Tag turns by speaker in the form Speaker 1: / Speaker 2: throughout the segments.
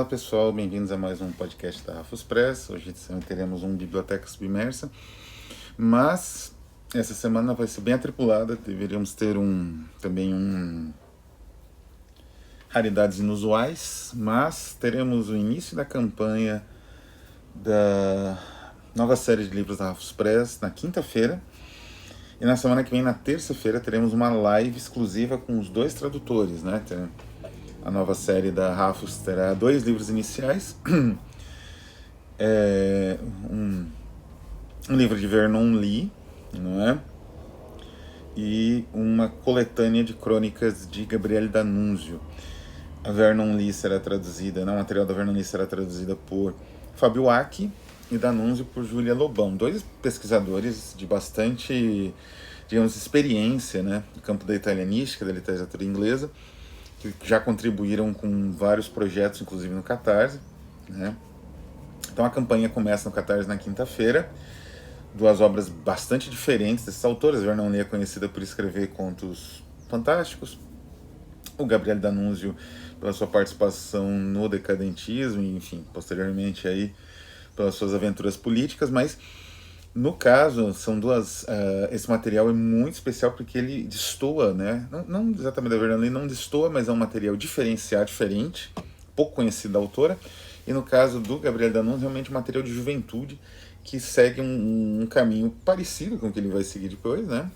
Speaker 1: Olá pessoal, bem-vindos a mais um podcast da Rafus Press. Hoje teremos um Biblioteca Submersa, mas essa semana vai ser bem atribulada. Deveríamos ter também raridades inusuais, mas teremos o início da campanha da nova série de livros da Rafus Press na quinta-feira. E na semana que vem, na terça-feira, teremos uma live exclusiva com os dois tradutores, né? A nova série da Rafus terá 2 livros iniciais. Um livro de Vernon Lee, não é? E uma coletânea de crônicas de Gabriele D'Annunzio. A Vernon Lee será traduzida, o material da Vernon Lee será traduzida por Fábio Aki e D'Annunzio por Júlia Lobão, 2 pesquisadores de bastante, digamos, experiência, né, no campo da italianística, da literatura inglesa, que já contribuíram com vários projetos, inclusive no Catarse, né? Então a campanha começa no Catarse na quinta-feira, 2 obras bastante diferentes desses autores. A Vernon Lee é conhecida por escrever contos fantásticos, o Gabriele D'Annunzio pela sua participação no decadentismo, e, enfim, posteriormente aí pelas suas aventuras políticas, mas no caso, são duas. Esse material é muito especial porque ele destoa, né? Não exatamente da Vernon Lee, não destoa, mas é um material diferenciado, diferente, pouco conhecido da autora. E no caso do Gabriele D'Annunzio, realmente um material de juventude que segue um caminho parecido com o que ele vai seguir depois, né?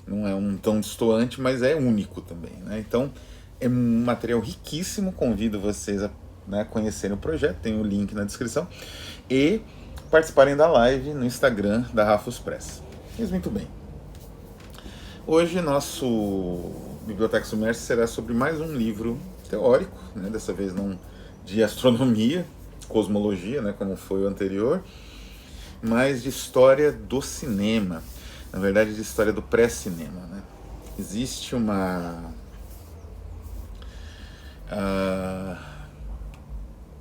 Speaker 1: Não é um tão destoante, mas é único também, né? Então, é um material riquíssimo. Convido vocês a, né, conhecerem o projeto, tem o link na descrição. E participarem da live no Instagram da Rafus Press. Mas muito bem. Hoje nosso Biblioteca Submersa será sobre mais um livro teórico, né? Dessa vez não de astronomia, cosmologia, né, como foi o anterior, mas de história do cinema. Na verdade, de história do pré-cinema, né? Existe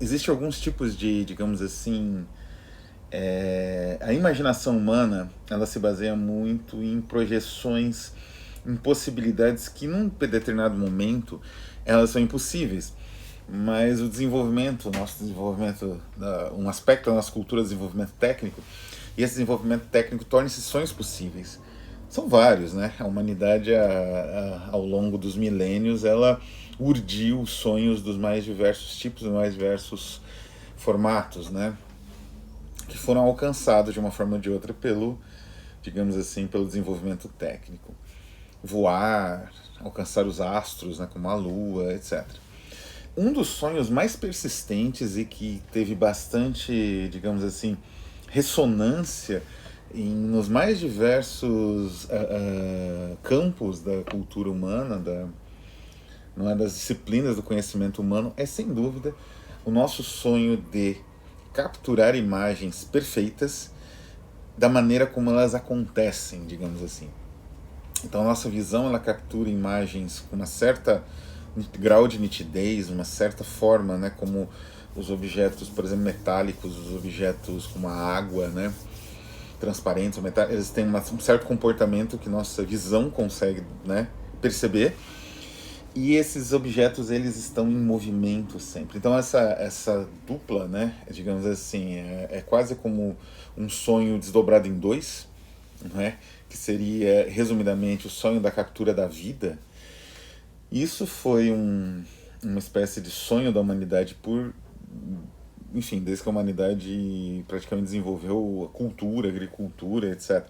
Speaker 1: existe alguns tipos de, digamos assim, a imaginação humana, ela se baseia muito em projeções, em possibilidades que num determinado momento elas são impossíveis, mas o desenvolvimento, um aspecto da nossa cultura é o desenvolvimento técnico, e esse desenvolvimento técnico torna esses sonhos possíveis. São vários, né? A humanidade, ao longo dos milênios, ela urdiu sonhos dos mais diversos tipos, dos mais diversos formatos, né? Que foram alcançados de uma forma ou de outra pelo, digamos assim, pelo desenvolvimento técnico. Voar, alcançar os astros, né, como a Lua, etc. Um dos sonhos mais persistentes e que teve bastante, digamos assim, ressonância nos mais diversos campos da cultura humana, não é, das disciplinas do conhecimento humano, é sem dúvida o nosso sonho de capturar imagens perfeitas da maneira como elas acontecem, digamos assim. Então a nossa visão, ela captura imagens com uma certa grau de nitidez, uma certa forma, né, como os objetos, por exemplo, metálicos, os objetos como a água, né, transparentes, eles têm um certo comportamento que nossa visão consegue, né, perceber. E esses objetos, eles estão em movimento sempre. Então essa dupla, né, digamos assim, é quase como um sonho desdobrado em 2, né, que seria, resumidamente, o sonho da captura da vida. Isso foi uma espécie de sonho da humanidade enfim, desde que a humanidade praticamente desenvolveu a cultura, a agricultura, etc.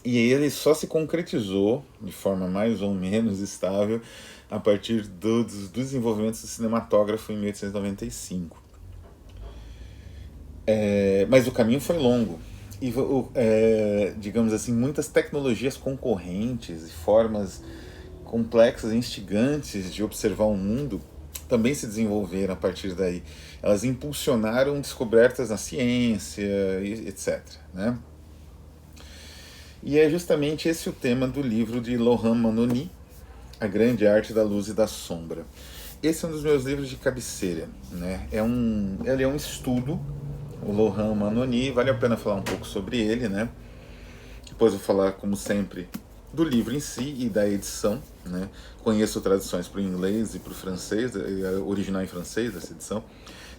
Speaker 1: E ele só se concretizou de forma mais ou menos estável a partir do desenvolvimento do cinematógrafo em 1895. Mas o caminho foi longo. E, digamos assim, muitas tecnologias concorrentes e formas complexas e instigantes de observar o mundo também se desenvolveram a partir daí. Elas impulsionaram descobertas na ciência, etc., né? E é justamente esse o tema do livro de Lohan Manoni, A Grande Arte da Luz e da Sombra. Esse é um dos meus livros de cabeceira, né? Ele é um estudo, o Lohan Manoni, vale a pena falar um pouco sobre ele, né? Depois vou falar, como sempre, do livro em si e da edição, né? Conheço traduções para o inglês e para o francês, original em francês dessa edição.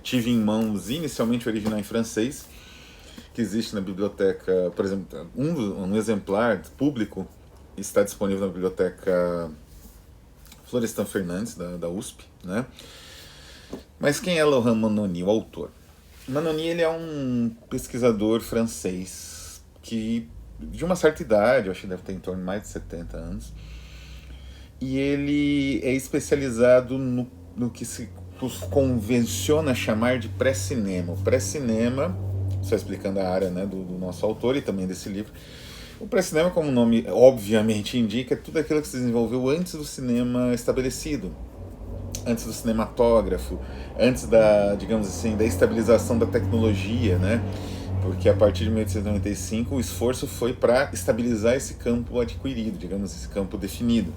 Speaker 1: Tive em mãos inicialmente o original em francês, que existe na biblioteca, por exemplo, um exemplar público está disponível na biblioteca Florestan Fernandes, da USP, né? Mas quem é Laurent Manoni, o autor? Manoni, ele é um pesquisador francês que, de uma certa idade, eu acho que deve ter em torno de mais de 70 anos, e ele é especializado no que se convenciona chamar de pré-cinema. O pré-cinema, só explicando a área, né, do nosso autor e também desse livro, o pré-cinema, como o nome obviamente indica, é tudo aquilo que se desenvolveu antes do cinema estabelecido, antes do cinematógrafo, antes da, digamos assim, da estabilização da tecnologia, né? Porque a partir de 1895 o esforço foi para estabilizar esse campo adquirido, digamos, esse campo definido,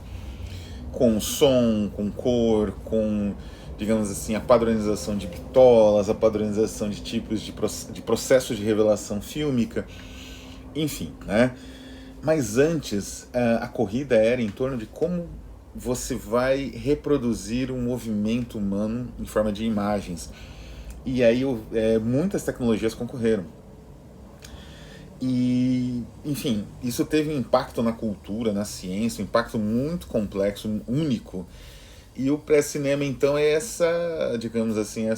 Speaker 1: com som, com cor, com, digamos assim, a padronização de bitolas, a padronização de tipos de processos de revelação fílmica, enfim, né? Mas antes, a corrida era em torno de como você vai reproduzir um movimento humano em forma de imagens. E aí muitas tecnologias concorreram. E, enfim, isso teve um impacto na cultura, na ciência, um impacto muito complexo, único. E o pré-cinema, então, é digamos assim,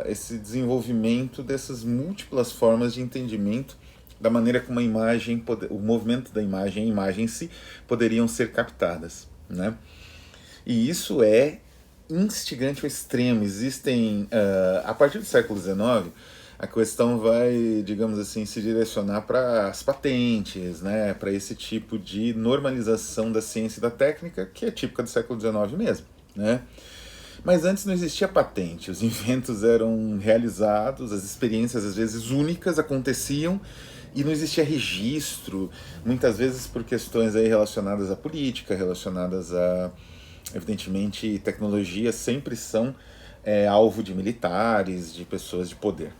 Speaker 1: esse desenvolvimento dessas múltiplas formas de entendimento da maneira como a imagem, o movimento da imagem, a imagem em si, poderiam ser captadas, né? E isso é instigante ao extremo. Existem, a partir do século XIX, a questão vai, digamos assim, se direcionar para as patentes, né? Para esse tipo de normalização da ciência e da técnica, que é típica do século XIX mesmo, né? Mas antes não existia patente, os inventos eram realizados, as experiências às vezes únicas aconteciam e não existia registro, muitas vezes por questões aí relacionadas à política, relacionadas a, evidentemente, tecnologia, sempre são alvo de militares, de pessoas de poder.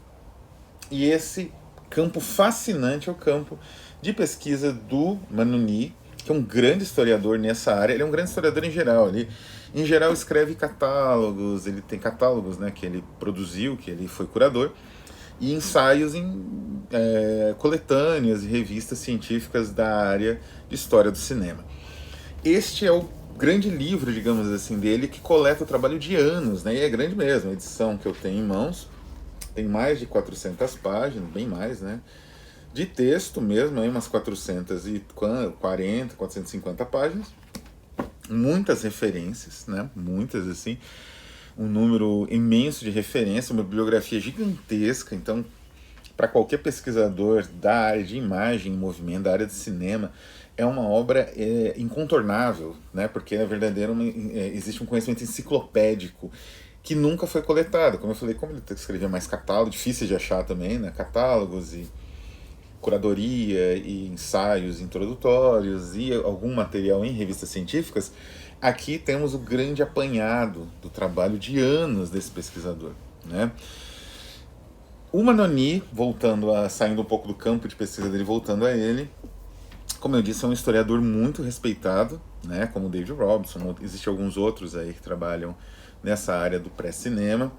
Speaker 1: E esse campo fascinante é o campo de pesquisa do Manoni, que é um grande historiador nessa área. Ele é um grande historiador em geral. Ele, em geral, escreve catálogos, ele tem catálogos, né, que ele produziu, que ele foi curador, e ensaios em coletâneas e revistas científicas da área de história do cinema. Este é o grande livro, digamos assim, dele, que coleta o trabalho de anos, né, e é grande mesmo. A edição que eu tenho em mãos tem mais de 400 páginas, bem mais, né, de texto mesmo, aí umas 440, 450 páginas, muitas referências, né, muitas assim, um número imenso de referências, uma bibliografia gigantesca. Então, para qualquer pesquisador da área de imagem e movimento, da área de cinema, é uma obra incontornável, né? Porque é verdadeiro, existe um conhecimento enciclopédico que nunca foi coletado. Como eu falei, como ele escrevia mais catálogo, difícil de achar também, né? Catálogos e curadoria e ensaios introdutórios e algum material em revistas científicas. Aqui temos o grande apanhado do trabalho de anos desse pesquisador, né? O Manoni, saindo um pouco do campo de pesquisa dele, voltando a ele, como eu disse, é um historiador muito respeitado, né? Como o David Robson, existem alguns outros aí que trabalham nessa área do pré-cinema.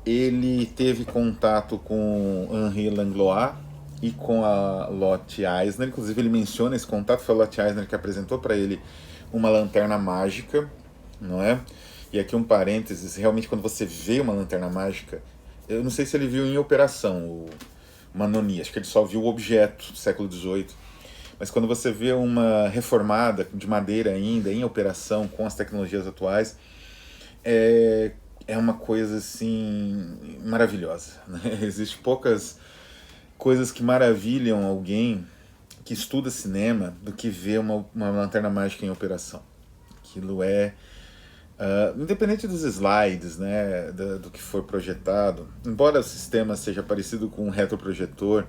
Speaker 1: Ele teve contato com Henri Langlois e com a Lotte Eisner, inclusive ele menciona esse contato, foi a Lotte Eisner que apresentou para ele uma lanterna mágica, não é? E aqui um parênteses, realmente quando você vê uma lanterna mágica, eu não sei se ele viu em operação o Manoni, acho que ele só viu o objeto do século XVIII, mas quando você vê uma reformada de madeira ainda em operação com as tecnologias atuais, é uma coisa assim maravilhosa, né? Existem poucas coisas que maravilham alguém que estuda cinema do que ver uma lanterna mágica em operação. Aquilo independente dos slides, né, do que for projetado, embora o sistema seja parecido com um retroprojetor,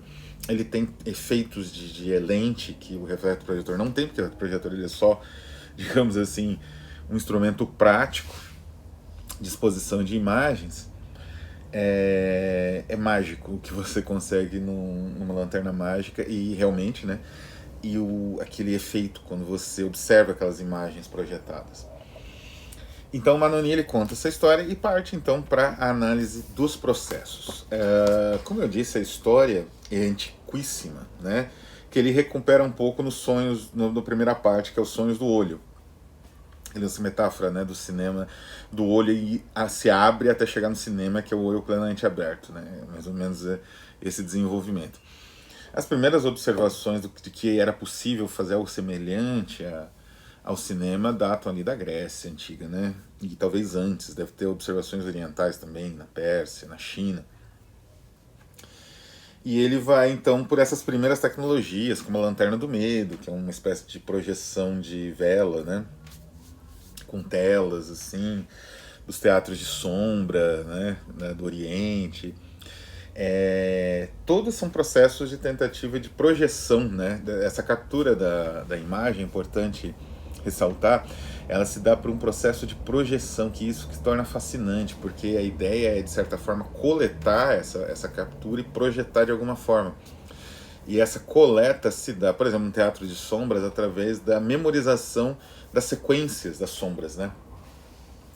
Speaker 1: ele tem efeitos de lente que o retroprojetor não tem, porque o retroprojetor ele é só, digamos assim, um instrumento prático de exposição de imagens. É mágico o que você consegue numa lanterna mágica, e realmente, né? e aquele efeito quando você observa aquelas imagens projetadas. Então, Manoni ele conta essa história e parte então para a análise dos processos. Como eu disse, a história é antiquíssima, né? Que ele recupera um pouco nos sonhos, na primeira parte, que é os sonhos do olho. Ele usa essa metáfora, né, do cinema, do olho e se abre até chegar no cinema, que é o olho plenamente aberto, né? Mais ou menos esse desenvolvimento. As primeiras observações de que era possível fazer algo semelhante ao cinema datam ali da Grécia Antiga, né? E talvez antes, deve ter observações orientais também, na Pérsia, na China. E ele vai, então, por essas primeiras tecnologias, como a lanterna do medo, que é uma espécie de projeção de vela, né? Com telas, assim, dos teatros de sombra, né? Do Oriente. Todos são processos de tentativa de projeção, né? Essa captura da imagem, é importante ressaltar, ela se dá por um processo de projeção, que isso que se torna fascinante, porque a ideia é, de certa forma, coletar essa captura e projetar de alguma forma. E essa coleta se dá, por exemplo, no teatro de sombras, através da memorização das sequências das sombras, né?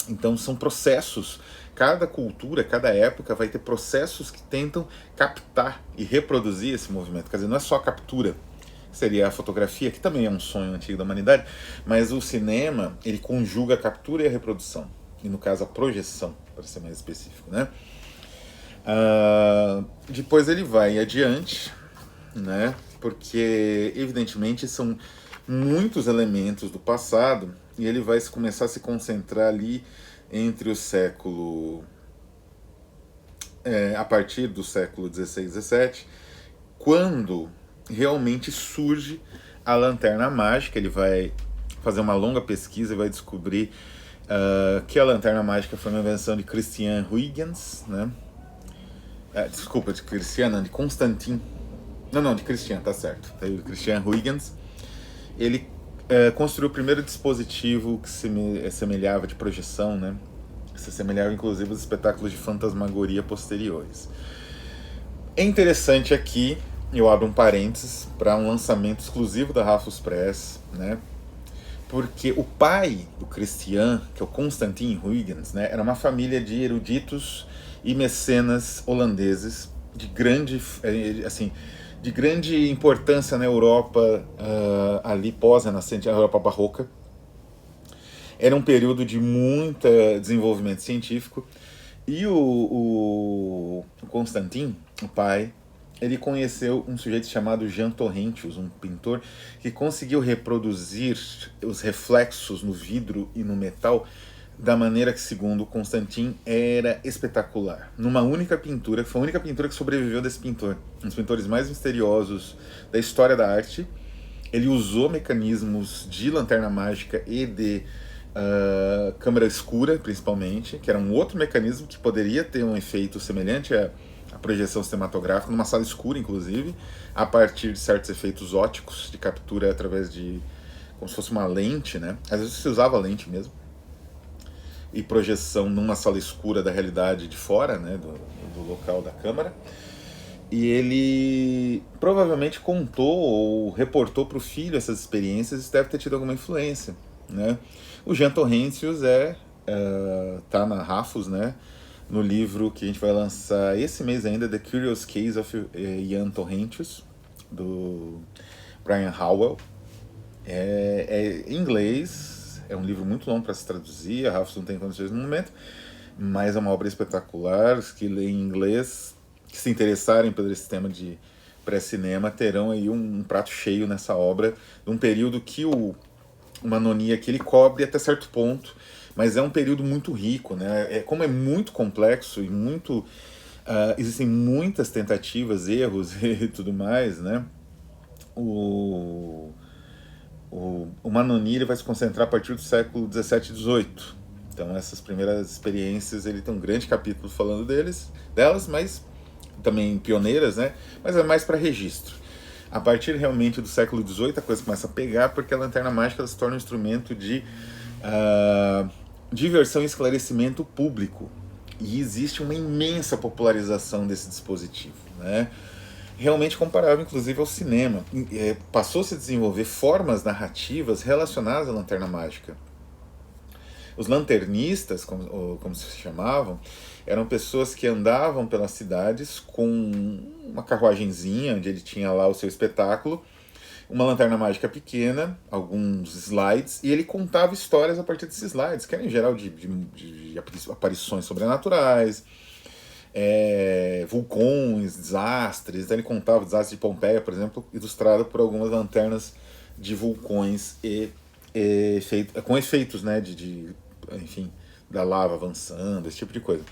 Speaker 1: Então são processos, cada cultura, cada época vai ter processos que tentam captar e reproduzir esse movimento. Quer dizer, não é só a captura, seria a fotografia, que também é um sonho antigo da humanidade, mas o cinema, ele conjuga a captura e a reprodução, e no caso a projeção, para ser mais específico, né? Depois ele vai adiante, né? Porque evidentemente são muitos elementos do passado, e ele vai começar a se concentrar ali entre o século... a partir do século XVI, XVII, quando realmente surge a lanterna mágica. Ele vai fazer uma longa pesquisa e vai descobrir que a lanterna mágica foi uma invenção de Christian Huygens, né? Desculpa, de Constantin. Não, de Christian, tá certo. De Christian Huygens. Ele construiu o primeiro dispositivo que se semelhava de projeção, né? Se semelhava inclusive aos espetáculos de fantasmagoria posteriores. É interessante aqui, eu abro um parênteses para um lançamento exclusivo da Raffles Press, né? Porque o pai do Christian, que é o Constantin Huygens, né, era uma família de eruditos e mecenas holandeses de grande, assim, de grande importância na Europa, ali pós-renascente, a Europa barroca. Era um período de muito desenvolvimento científico. E o Constantin, o pai, ele conheceu um sujeito chamado Jean Torrentius, um pintor que conseguiu reproduzir os reflexos no vidro e no metal da maneira que, segundo Constantin, era espetacular. Numa única pintura, que foi a única pintura que sobreviveu desse pintor, um dos pintores mais misteriosos da história da arte. Ele usou mecanismos de lanterna mágica e de câmera escura, principalmente, que era um outro mecanismo que poderia ter um efeito semelhante à projeção cinematográfica, numa sala escura, inclusive, a partir de certos efeitos óticos de captura através de, como se fosse uma lente, né? Às vezes se usava lente mesmo, e projeção numa sala escura da realidade de fora, né, do local da câmera. E ele provavelmente contou ou reportou para o filho essas experiências, e deve ter tido alguma influência, né? O Jean Torrentius tá na Raffles, né, no livro que a gente vai lançar esse mês ainda, The Curious Case of Jean Torrentius, do Brian Howell. Em inglês, é um livro muito longo para se traduzir, a Raffles não tem condições no momento, mas é uma obra espetacular. Os que leem inglês, que se interessarem pelo sistema de pré-cinema, terão aí um prato cheio nessa obra, de um período que o Manoni aqui ele cobre até certo ponto, mas é um período muito rico, né? Como é muito complexo e muito existem muitas tentativas, erros e tudo mais, né? O Manoni ele vai se concentrar a partir do século 17 e 18. Então essas primeiras experiências, ele tem um grande capítulo falando delas, mas também pioneiras, né? Mas é mais para registro. A partir realmente do século XVIII a coisa começa a pegar, porque a lanterna mágica se torna um instrumento de diversão e esclarecimento público. E existe uma imensa popularização desse dispositivo, né? realmente comparável, inclusive, ao cinema. Passou-se a desenvolver formas narrativas relacionadas à lanterna mágica. Os lanternistas, como se chamavam, eram pessoas que andavam pelas cidades com uma carruagenzinha, onde ele tinha lá o seu espetáculo, uma lanterna mágica pequena, alguns slides, e ele contava histórias a partir desses slides, que eram em geral de aparições sobrenaturais, vulcões, desastres. Então ele contava o desastre de Pompeia, por exemplo, ilustrado por algumas lanternas de vulcões com efeitos, né, enfim, da lava avançando, esse tipo de coisa.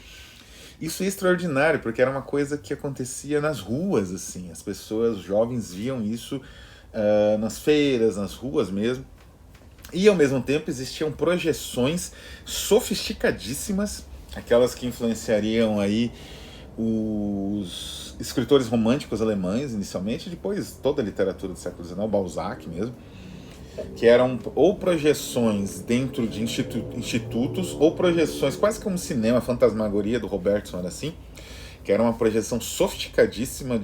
Speaker 1: Isso é extraordinário, porque era uma coisa que acontecia nas ruas, assim. As pessoas, os jovens, viam isso nas feiras, nas ruas mesmo. E ao mesmo tempo existiam projeções sofisticadíssimas, aquelas que influenciariam aí os escritores românticos alemães inicialmente, depois toda a literatura do século XIX, Balzac mesmo, que eram ou projeções dentro de institutos, ou projeções quase como cinema, Fantasmagoria do Robertson era assim, que era uma projeção sofisticadíssima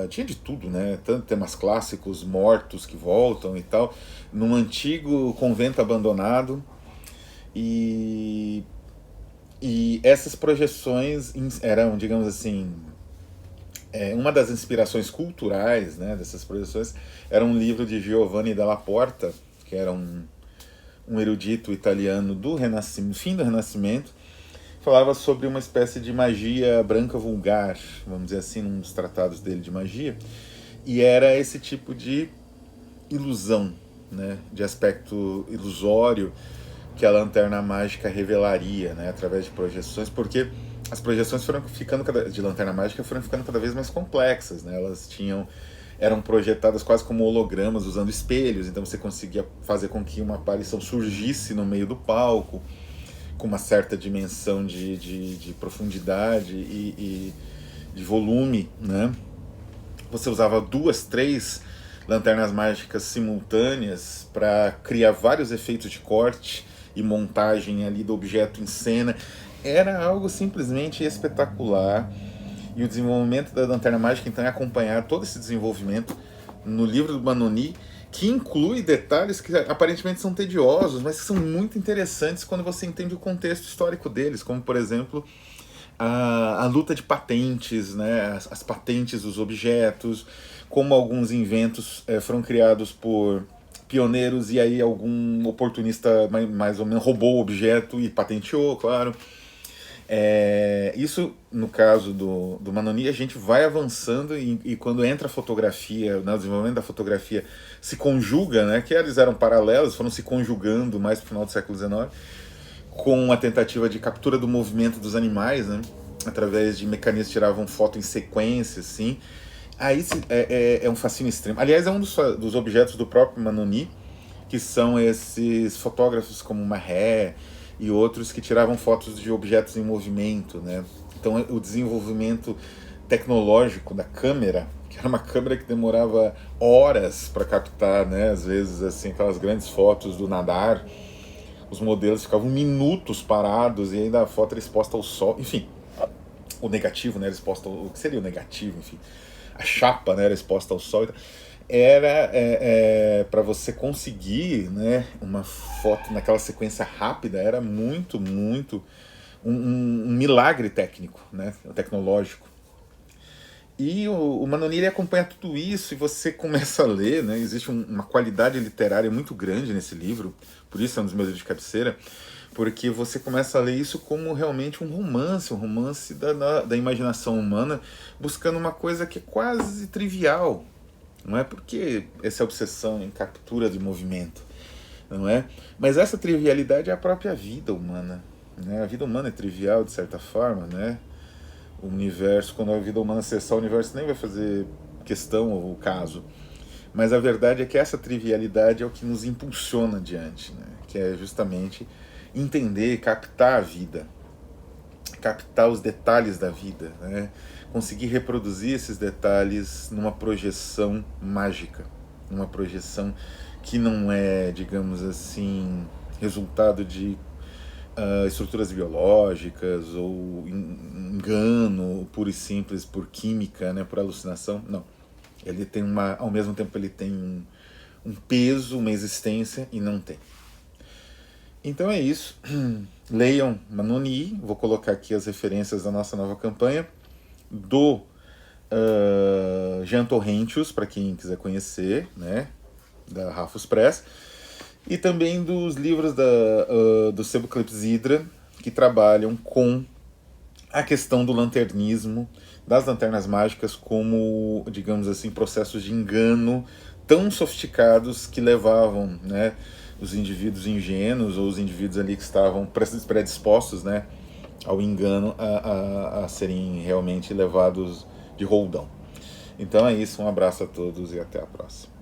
Speaker 1: tinha de tudo, né? Tanto temas clássicos, mortos que voltam e tal, num antigo convento abandonado. E, e essas projeções eram, digamos assim, uma das inspirações culturais, né, dessas projeções era um livro de Giovanni Della Porta, que era um erudito italiano do Renascimento, fim do Renascimento, falava sobre uma espécie de magia branca vulgar, vamos dizer assim, num dos tratados dele de magia, e era esse tipo de ilusão, né, de aspecto ilusório que a lanterna mágica revelaria, né, através de projeções, porque as projeções de lanterna mágica foram ficando cada vez mais complexas, né? Elas eram projetadas quase como hologramas usando espelhos, então você conseguia fazer com que uma aparição surgisse no meio do palco com uma certa dimensão de profundidade e de volume, né? Você usava 2, 3 lanternas mágicas simultâneas para criar vários efeitos de corte e montagem ali do objeto em cena. Era algo simplesmente espetacular. E o desenvolvimento da lanterna mágica então é acompanhar todo esse desenvolvimento no livro do Manoni, que inclui detalhes que aparentemente são tediosos, mas que são muito interessantes quando você entende o contexto histórico deles, como por exemplo a luta de patentes, né, as patentes dos objetos, como alguns inventos foram criados por pioneiros e aí algum oportunista mais ou menos roubou o objeto e patenteou, claro. Isso, no caso do Manoni, a gente vai avançando e quando entra a fotografia, né, o desenvolvimento da fotografia se conjuga, né, que eles eram paralelos, foram se conjugando mais pro final do século XIX, com a tentativa de captura do movimento dos animais, né, através de mecanismos que tiravam foto em sequência, assim. Aí é um fascínio extremo. Aliás, é um dos objetos do próprio Manoni, que são esses fotógrafos como Marré e outros que tiravam fotos de objetos em movimento, né? Então o desenvolvimento tecnológico da câmera, que era uma câmera que demorava horas para captar, né? Às vezes assim aquelas grandes fotos do Nadar, os modelos ficavam minutos parados e ainda a foto era exposta ao sol, enfim, o negativo, né? Era exposto o que seria o negativo, enfim, a chapa, né? Era exposta ao sol. Era para você conseguir, né, uma foto naquela sequência rápida, era muito um milagre técnico, né, tecnológico. E o Manoni acompanha tudo isso e você começa a ler, né, existe uma qualidade literária muito grande nesse livro, por isso é um dos meus livros de cabeceira, porque você começa a ler isso como realmente um romance da imaginação humana, buscando uma coisa que é quase trivial. Não é porque essa obsessão em captura de movimento, não é? Mas essa trivialidade é a própria vida humana, né? A vida humana é trivial de certa forma, né? O universo, quando a vida humana cessar, o universo nem vai fazer questão ou caso. Mas a verdade é que essa trivialidade é o que nos impulsiona adiante, né? Que é justamente entender, captar a vida, captar os detalhes da vida, né? Conseguir reproduzir esses detalhes numa projeção mágica, numa projeção que não é, digamos assim, resultado de estruturas biológicas ou engano puro e simples por química, né, por alucinação. Não. Ele tem ao mesmo tempo ele tem um peso, uma existência, e não tem. Então é isso. Leiam Manoni. Vou colocar aqui as referências da nossa nova campanha. Do Jean Torrentius, para quem quiser conhecer, né, da Rafus Press. E também dos livros do Sebo Clepsidra, que trabalham com a questão do lanternismo, das lanternas mágicas como, digamos assim, processos de engano tão sofisticados que levavam, né, os indivíduos ingênuos ou os indivíduos ali que estavam predispostos, né, ao engano a serem realmente levados de roldão. Então é isso, um abraço a todos e até a próxima.